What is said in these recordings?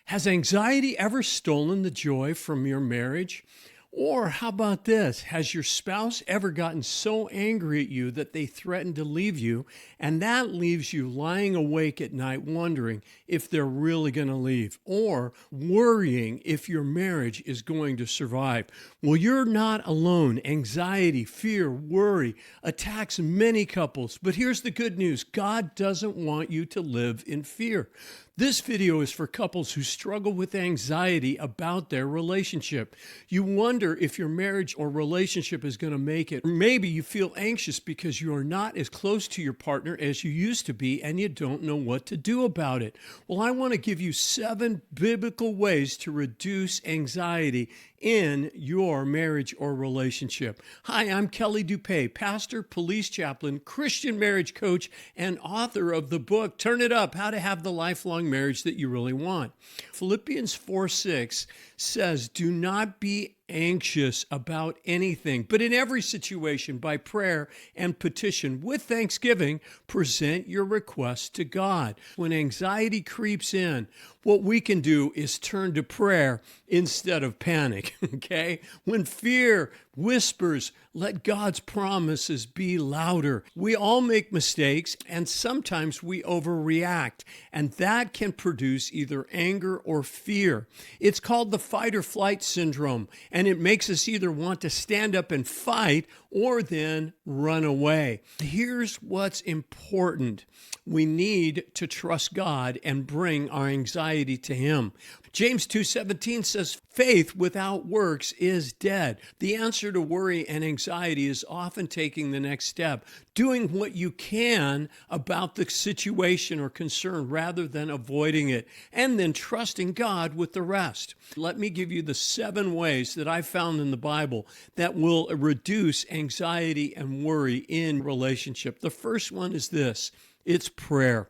Has anxiety ever stolen the joy from your marriage? Or how about this? Has your spouse ever gotten so angry at you that they threaten to leave you, and that leaves you lying awake at night wondering if they're really going to leave, or worrying if your marriage is going to survive? Well, you're not alone. Anxiety, fear, worry attacks many couples. But here's the good news: God doesn't want you to live in fear. This video is for couples who struggle with anxiety about their relationship. You wonder if your marriage or relationship is going to make it. Maybe you feel anxious because you are not as close to your partner as you used to be and you don't know what to do about it. Well, I want to give you 7 biblical ways to reduce anxiety in your marriage or relationship. Hi, I'm Kelly DuPee, pastor, police chaplain, Christian marriage coach, and author of the book, Turn It Up, How to Have the Lifelong Marriage That You Really Want. Philippians 4:6 says, do not be anxious about anything, but in every situation, by prayer and petition, with thanksgiving, present your requests to God. When anxiety creeps in, what we can do is turn to prayer instead of panic, okay? When fear whispers, let God's promises be louder. We all make mistakes, and sometimes we overreact, and that can produce either anger or fear. It's called the fight or flight syndrome, and it makes us either want to stand up and fight or then run away. Here's what's important. We need to trust God and bring our anxiety to Him. James 2:17 says, faith without works is dead. The answer to worry and anxiety is often taking the next step, doing what you can about the situation or concern rather than avoiding it, and then trusting God with the rest. Let me give you the 7 ways that I found in the Bible that will reduce anxiety and worry in relationship. The first one is this: it's prayer.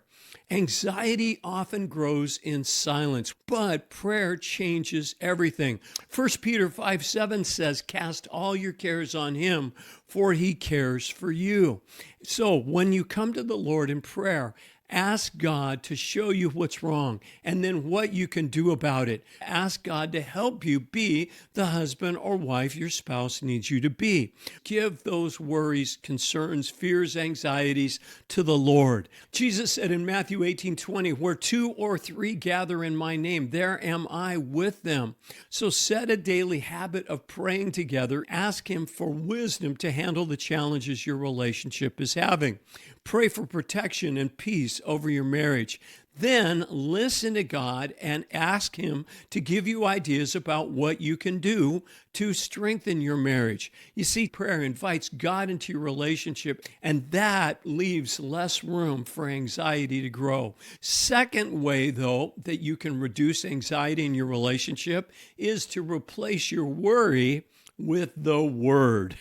Anxiety often grows in silence, but prayer changes everything. 1 Peter 5:7 says, cast all your cares on Him, for He cares for you. So when you come to the Lord in prayer, ask God to show you what's wrong and then what you can do about it. Ask God to help you be the husband or wife your spouse needs you to be. Give those worries, concerns, fears, anxieties to the Lord. Jesus said in Matthew 18:20, where 2 or 3 gather in my name, there am I with them. So set a daily habit of praying together. Ask Him for wisdom to handle the challenges your relationship is having. Pray for protection and peace over your marriage. Then listen to God and ask Him to give you ideas about what you can do to strengthen your marriage. You see, prayer invites God into your relationship, and that leaves less room for anxiety to grow. Second way, though, that you can reduce anxiety in your relationship is to replace your worry with the Word.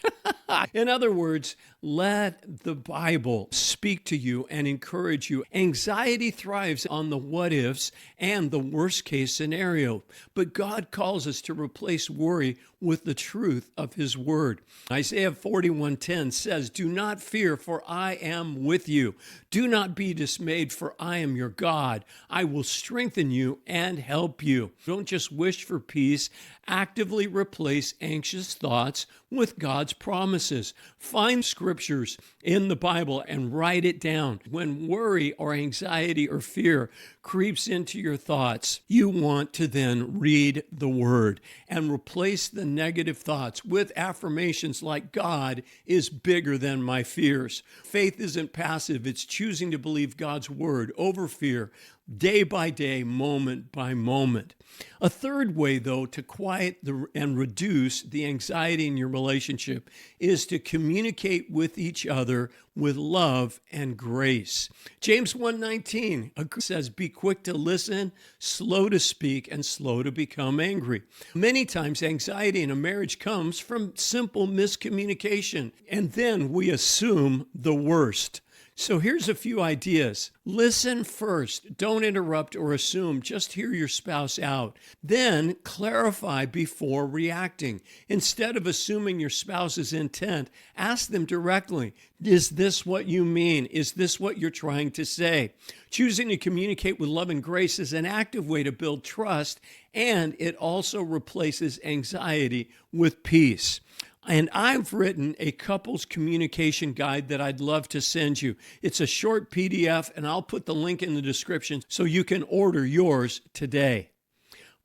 In other words, let the Bible speak to you and encourage you. Anxiety thrives on the what ifs and the worst case scenario, but God calls us to replace worry with the truth of His Word. Isaiah 41:10 says, do not fear, for I am with you. Do not be dismayed, for I am your God. I will strengthen you and help you. Don't just wish for peace. Actively replace anxious thoughts with God's promises. Find scriptures in the Bible and write it down. When worry or anxiety or fear creeps into your thoughts, you want to then read the Word and replace the negative thoughts with affirmations like, God is bigger than my fears. Faith isn't passive. It's choosing to believe God's Word over fear, day by day, moment by moment. A third way, though, to quiet and reduce the anxiety in your relationship is to communicate with each other with love and grace. James 1:19 says, be quick to listen, slow to speak, and slow to become angry. Many times, anxiety in a marriage comes from simple miscommunication, and then we assume the worst. So here's a few ideas. Listen first. Don't interrupt or assume. Just hear your spouse out. Then clarify before reacting. Instead of assuming your spouse's intent, ask them directly, is this what you mean? Is this what you're trying to say? Choosing to communicate with love and grace is an active way to build trust, and it also replaces anxiety with peace. And I've written a couples communication guide that I'd love to send you. It's a short PDF, and I'll put the link in the description so you can order yours today.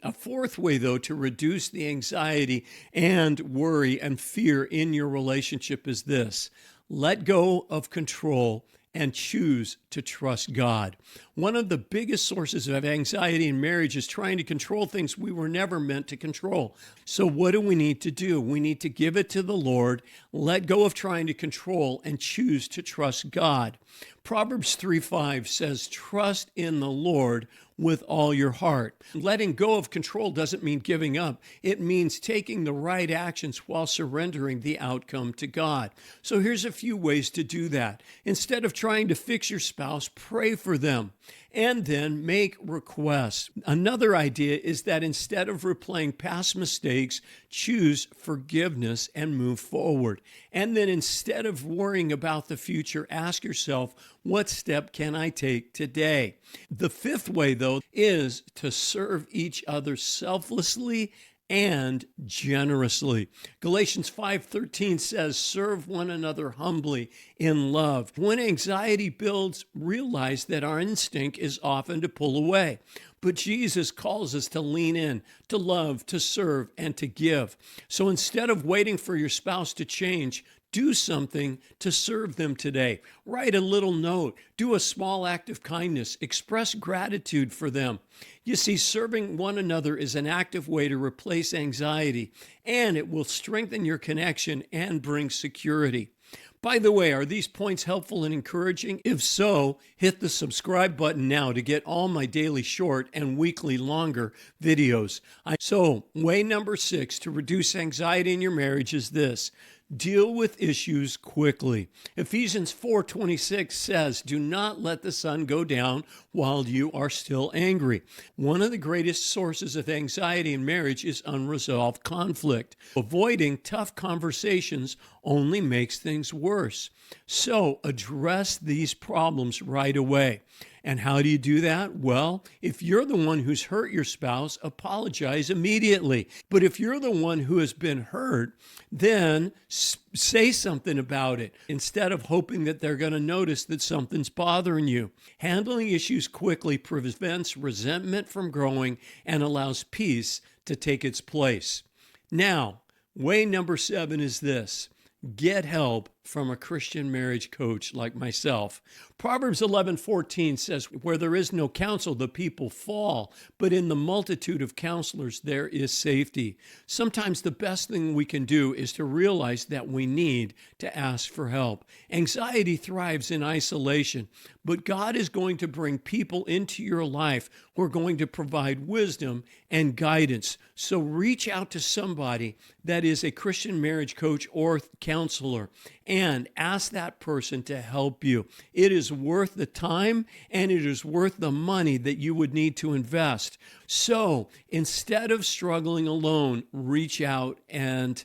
A fourth way, though, to reduce the anxiety and worry and fear in your relationship is this: let go of control and choose to trust God. One of the biggest sources of anxiety in marriage is trying to control things we were never meant to control. So what do we need to do? We need to give it to the Lord, let go of trying to control, and choose to trust God. Proverbs 3:5 says, trust in the Lord with all your heart. Letting go of control doesn't mean giving up. It means taking the right actions while surrendering the outcome to God. So here's a few ways to do that. Instead of trying to fix your spouse, pray for them and then make requests. Another idea is that instead of replaying past mistakes, choose forgiveness and move forward. And then instead of worrying about the future, ask yourself, what step can I take today? The fifth way, though, is to serve each other selflessly and generously. Galatians 5:13 says, serve one another humbly in love. When anxiety builds, realize that our instinct is often to pull away. But Jesus calls us to lean in, to love, to serve, and to give. So instead of waiting for your spouse to change, do something to serve them today. Write a little note. Do a small act of kindness. Express gratitude for them. You see, serving one another is an active way to replace anxiety, and it will strengthen your connection and bring security. By the way, are these points helpful and encouraging? If so, hit the subscribe button now to get all my daily short and weekly longer videos. So, way number 6 to reduce anxiety in your marriage is this: deal with issues quickly. Ephesians 4:26 says, do not let the sun go down while you are still angry. One of the greatest sources of anxiety in marriage is unresolved conflict. Avoiding tough conversations only makes things worse. So address these problems right away. And how do you do that? Well, if you're the one who's hurt your spouse, apologize immediately. But if you're the one who has been hurt, then say something about it instead of hoping that they're going to notice that something's bothering you. Handling issues quickly prevents resentment from growing and allows peace to take its place. Now, way number 7 is this: get help from a Christian marriage coach like myself. Proverbs 11:14 says, where there is no counsel, the people fall, but in the multitude of counselors, there is safety. Sometimes the best thing we can do is to realize that we need to ask for help. Anxiety thrives in isolation, but God is going to bring people into your life who are going to provide wisdom and guidance. So reach out to somebody that is a Christian marriage coach or counselor and ask that person to help you. It is worth the time and it is worth the money that you would need to invest. So instead of struggling alone, reach out and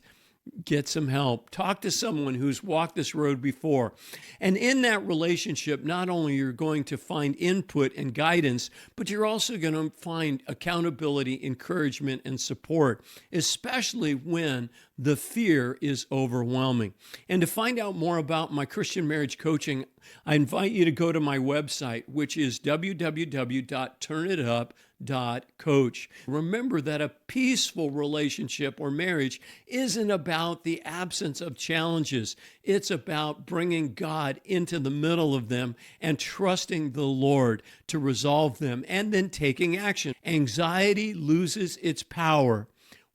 get some help. Talk to someone who's walked this road before. And in that relationship, not only you're going to find input and guidance, but you're also going to find accountability, encouragement, and support, especially when the fear is overwhelming. And to find out more about my Christian marriage coaching, I invite you to go to my website, which is www.turnitup.coach. Remember that a peaceful relationship or marriage isn't about the absence of challenges. It's about bringing God into the middle of them and trusting the Lord to resolve them and then taking action. Anxiety loses its power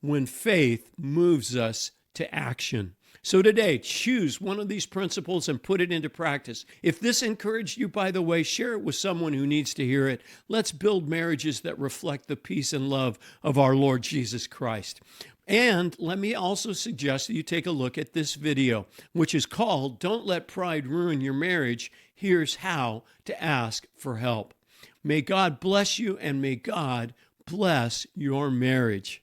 when faith moves us to action. So today, choose one of these principles and put it into practice. If this encouraged you, by the way, share it with someone who needs to hear it. Let's build marriages that reflect the peace and love of our Lord Jesus Christ. And let me also suggest that you take a look at this video, which is called Don't Let Pride Ruin Your Marriage. Here's how to ask for help. May God bless you, and may God bless your marriage.